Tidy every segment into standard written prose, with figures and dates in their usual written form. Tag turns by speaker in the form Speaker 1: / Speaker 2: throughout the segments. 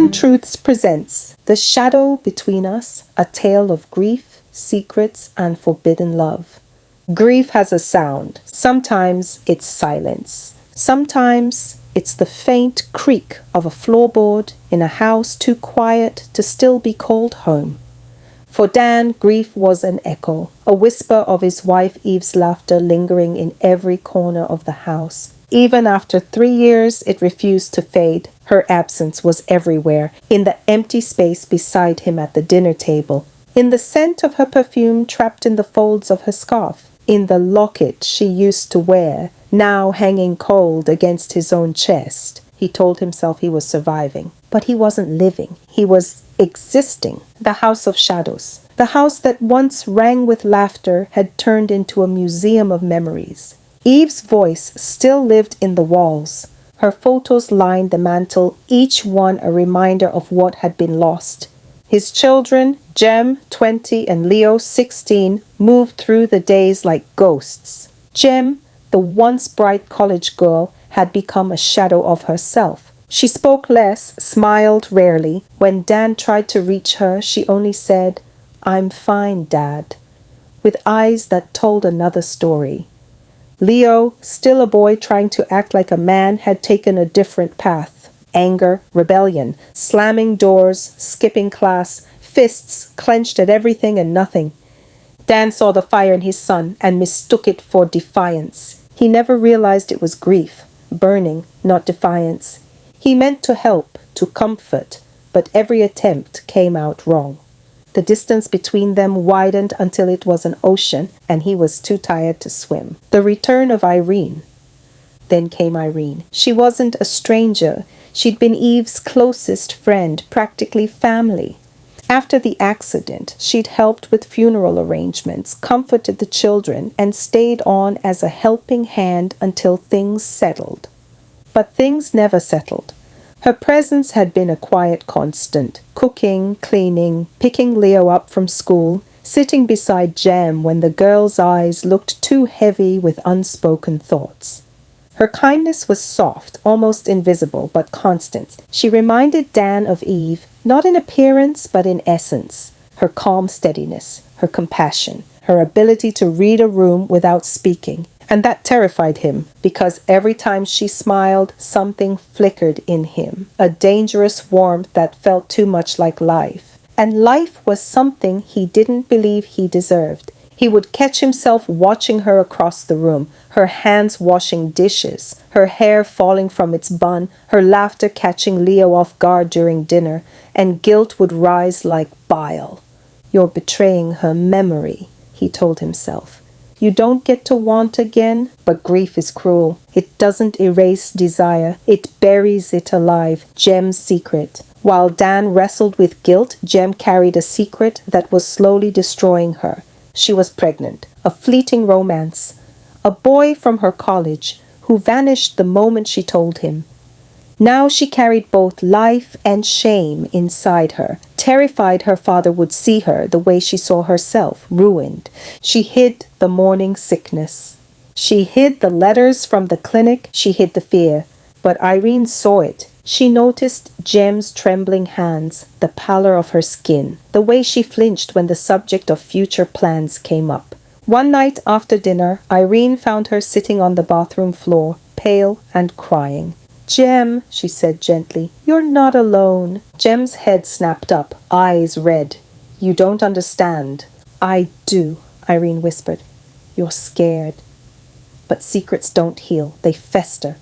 Speaker 1: Seven Truths presents The Shadow Between Us, a tale of grief, secrets, and forbidden love. Grief has a sound. Sometimes it's silence. Sometimes it's the faint creak of a floorboard in a house too quiet to still be called home. For Dan, grief was an echo, a whisper of his wife Eve's laughter lingering in every corner of the house. Even after 3 years, it refused to fade. Her absence was everywhere, in the empty space beside him at the dinner table, in the scent of her perfume trapped in the folds of her scarf, in the locket she used to wear, now hanging cold against his own chest. He told himself he was surviving, but he wasn't living. He was existing. The house of shadows. The house that once rang with laughter had turned into a museum of memories. Eve's voice still lived in the walls. Her photos lined the mantel, each one a reminder of what had been lost. His children, Jem, 20, and Leo, 16, moved through the days like ghosts. Jem, the once bright college girl, had become a shadow of herself. She spoke less, smiled rarely. When Dan tried to reach her, she only said, "I'm fine, Dad," with eyes that told another story. Leo, still a boy trying to act like a man, had taken a different path. Anger, rebellion, slamming doors, skipping class, fists clenched at everything and nothing. Dan saw the fire in his son and mistook it for defiance. He never realized it was grief, burning, not defiance. He meant to help, to comfort, but every attempt came out wrong. The distance between them widened until it was an ocean, and he was too tired to swim. The return of Irene. Then came Irene. She wasn't a stranger. She'd been Eve's closest friend, practically family. After the accident, she'd helped with funeral arrangements, comforted the children, and stayed on as a helping hand until things settled. But things never settled. Her presence had been a quiet constant, cooking, cleaning, picking Leo up from school, sitting beside Jem when the girl's eyes looked too heavy with unspoken thoughts. Her kindness was soft, almost invisible, but constant. She reminded Dan of Eve, not in appearance, but in essence. Her calm steadiness, her compassion, her ability to read a room without speaking. And that terrified him, because every time she smiled, something flickered in him, a dangerous warmth that felt too much like life. And life was something he didn't believe he deserved. He would catch himself watching her across the room, her hands washing dishes, her hair falling from its bun, her laughter catching Leo off guard during dinner, and guilt would rise like bile. "You're betraying her memory," he told himself. You don't get to want again, but grief is cruel. It doesn't erase desire. It buries it alive. Jem's secret. While Dan wrestled with guilt, Jem carried a secret that was slowly destroying her. She was pregnant. A fleeting romance. A boy from her college who vanished the moment she told him. Now she carried both life and shame inside her, terrified her father would see her the way she saw herself, ruined. She hid the morning sickness. She hid the letters from the clinic. She hid the fear. But Irene saw it. She noticed Jem's trembling hands, the pallor of her skin, the way she flinched when the subject of future plans came up. One night after dinner, Irene found her sitting on the bathroom floor, pale and crying. "Jem," she said gently, "you're not alone." Jem's head snapped up, eyes red. "You don't understand." "I do," Irene whispered. "You're scared. But secrets don't heal. They fester."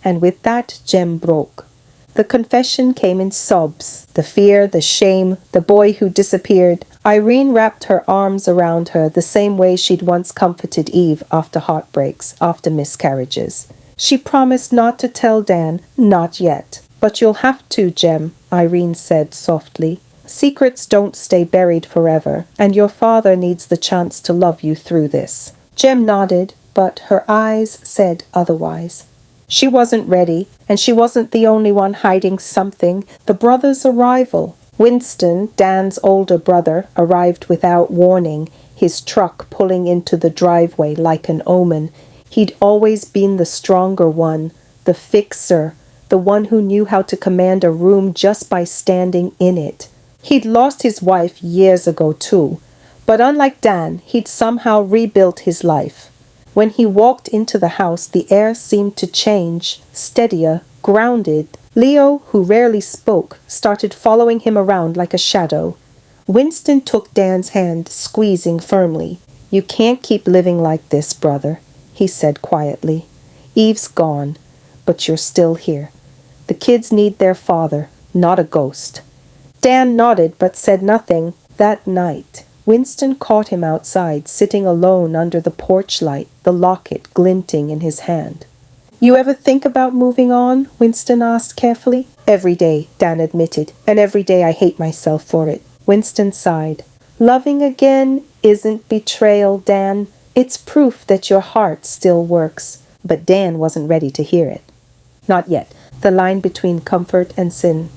Speaker 1: And with that, Jem broke. The confession came in sobs. The fear, the shame, the boy who disappeared. Irene wrapped her arms around her the same way she'd once comforted Eve after heartbreaks, after miscarriages. She promised not to tell Dan, not yet. "But you'll have to, Jem," Irene said softly. "Secrets don't stay buried forever, and your father needs the chance to love you through this." Jem nodded, but her eyes said otherwise. She wasn't ready, and she wasn't the only one hiding something. The brothers' arrival. Winston, Dan's older brother, arrived without warning, his truck pulling into the driveway like an omen. He'd always been the stronger one, the fixer, the one who knew how to command a room just by standing in it. He'd lost his wife years ago too, but unlike Dan, he'd somehow rebuilt his life. When he walked into the house, the air seemed to change, steadier, grounded. Leo, who rarely spoke, started following him around like a shadow. Winston took Dan's hand, squeezing firmly. "You can't keep living like this, brother," he said quietly. "Eve's gone, but you're still here. The kids need their father, not a ghost." Dan nodded but said nothing. That night, Winston caught him outside, sitting alone under the porch light, the locket glinting in his hand. "You ever think about moving on?" Winston asked carefully. "Every day," Dan admitted, "and every day I hate myself for it." Winston sighed. "Loving again isn't betrayal, Dan. It's proof that your heart still works." But Dan wasn't ready to hear it. Not yet. The line between comfort and sin.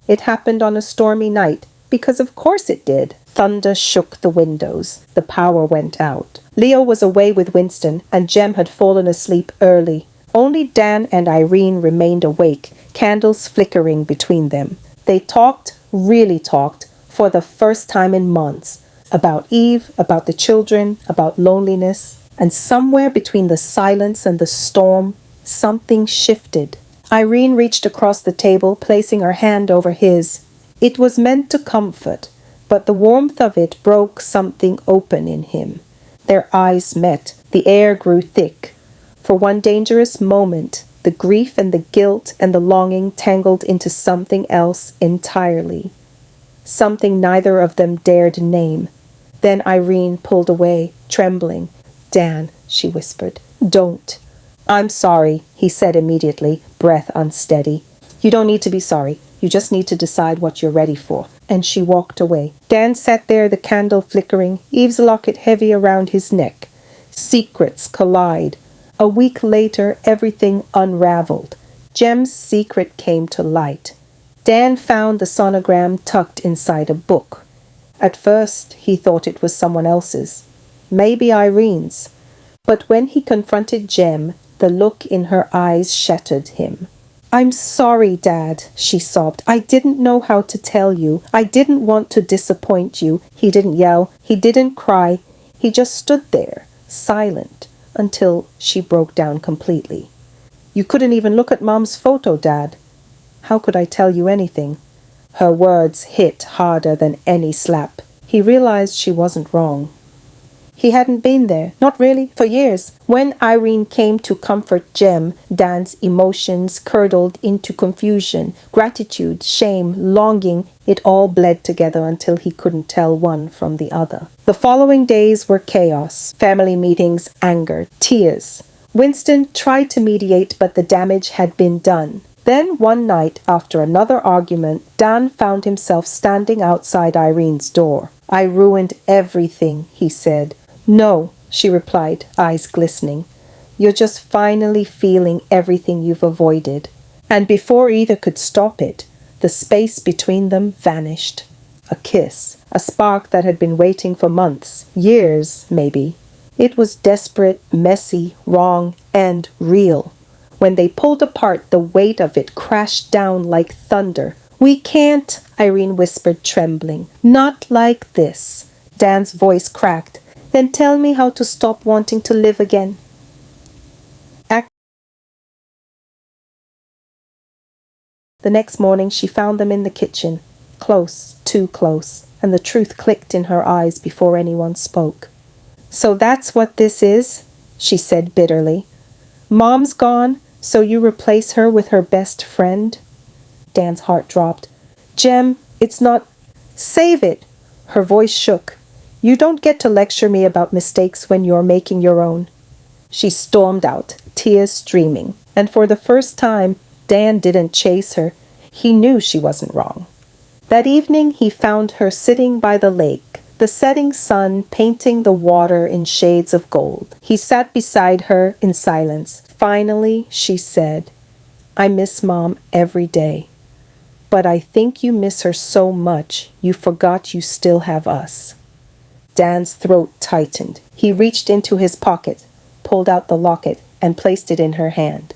Speaker 1: It happened on a stormy night, because of course it did. Thunder shook the windows. The power went out. Leo was away with Winston, and Jem had fallen asleep early. Only Dan and Irene remained awake, candles flickering between them. They talked, really talked, for the first time in months. About Eve, about the children, about loneliness. And somewhere between the silence and the storm, something shifted. Irene reached across the table, placing her hand over his. It was meant to comfort, but the warmth of it broke something open in him. Their eyes met. The air grew thick. For one dangerous moment, the grief and the guilt and the longing tangled into something else entirely. Something neither of them dared name. Then Irene pulled away, trembling. "Dan," she whispered, "don't." "I'm sorry," he said immediately, breath unsteady. "You don't need to be sorry. You just need to decide what you're ready for." And she walked away. Dan sat there, the candle flickering, Eve's locket heavy around his neck. Secrets collide. A week later, everything unraveled. Jem's secret came to light. Dan found the sonogram tucked inside a book. At first, he thought it was someone else's, maybe Irene's. But when he confronted Jem, the look in her eyes shattered him. "I'm sorry, Dad," she sobbed. "I didn't know how to tell you. I didn't want to disappoint you." He didn't yell. He didn't cry. He just stood there, silent, until she broke down completely. "You couldn't even look at Mom's photo, Dad." "How could I tell you anything?" Her words hit harder than any slap. He realized she wasn't wrong. He hadn't been there, not really, for years. When Irene came to comfort Jem, Dan's emotions curdled into confusion, gratitude, shame, longing. It all bled together until he couldn't tell one from the other. The following days were chaos, family meetings, anger, tears. Winston tried to mediate, but the damage had been done. Then one night, after another argument, Dan found himself standing outside Irene's door. "I ruined everything," he said. "No," she replied, eyes glistening. "You're just finally feeling everything you've avoided." And before either could stop it, the space between them vanished. A kiss, a spark that had been waiting for months, years, maybe. It was desperate, messy, wrong, and real. When they pulled apart, the weight of it crashed down like thunder. "We can't," Irene whispered, trembling. "Not like this." Dan's voice cracked. "Then tell me how to stop wanting to live again." The next morning she found them in the kitchen, close, too close, and the truth clicked in her eyes before anyone spoke. "So that's what this is," she said bitterly. "Mom's gone, so you replace her with her best friend?" Dan's heart dropped. "Jem, it's not—" "Save it!" Her voice shook. "You don't get to lecture me about mistakes when you're making your own." She stormed out, tears streaming. And for the first time, Dan didn't chase her. He knew she wasn't wrong. That evening, he found her sitting by the lake, the setting sun painting the water in shades of gold. He sat beside her in silence. Finally, she said, "I miss Mom every day. But I think you miss her so much, you forgot you still have us." Dan's throat tightened. He reached into his pocket, pulled out the locket, and placed it in her hand.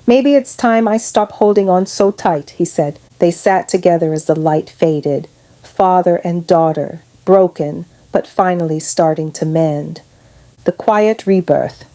Speaker 1: Maybe it's time I stop holding on so tight, he said. They sat together as the light faded, father and daughter, broken, but finally starting to mend. The quiet rebirth.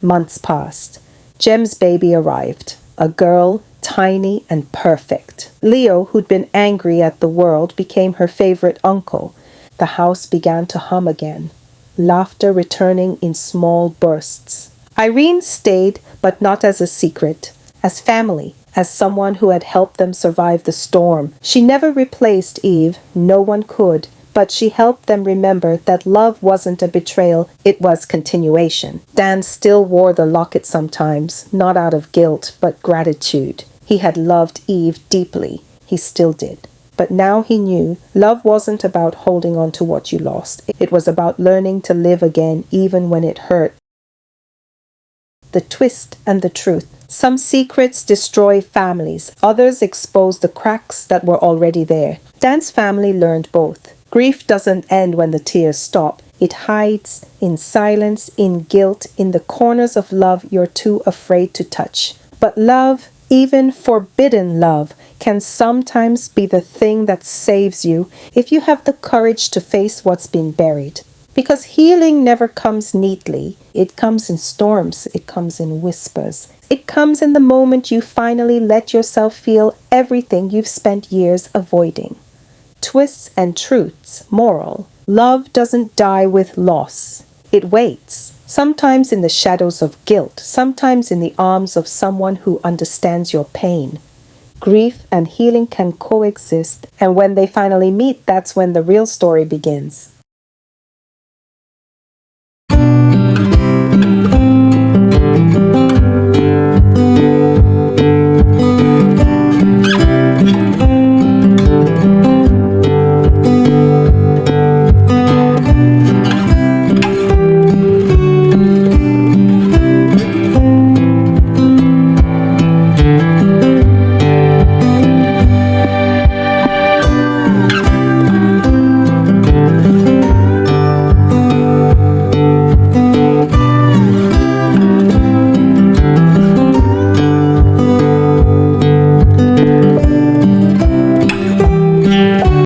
Speaker 1: Months passed. Jem's baby arrived, a girl, tiny and perfect. Leo, who'd been angry at the world, became her favorite uncle. The house began to hum again, laughter returning in small bursts. Irene stayed, but not as a secret, as family, as someone who had helped them survive the storm. She never replaced Eve, no one could, but she helped them remember that love wasn't a betrayal, it was continuation. Dan still wore the locket sometimes, not out of guilt, but gratitude. He had loved Eve deeply. He still did. But now he knew love wasn't about holding on to what you lost. It was about learning to live again even when it hurt. The twist and the truth. Some secrets destroy families. Others expose the cracks that were already there. Dan's family learned both. Grief doesn't end when the tears stop. It hides in silence, in guilt, in the corners of love you're too afraid to touch. But love, even forbidden love, can sometimes be the thing that saves you if you have the courage to face what's been buried. Because healing never comes neatly. It comes in storms. It comes in whispers. It comes in the moment you finally let yourself feel everything you've spent years avoiding. Twists and truths. Moral. Love doesn't die with loss. It waits. Sometimes in the shadows of guilt. Sometimes in the arms of someone who understands your pain. Grief and healing can coexist, and when they finally meet, that's when the real story begins.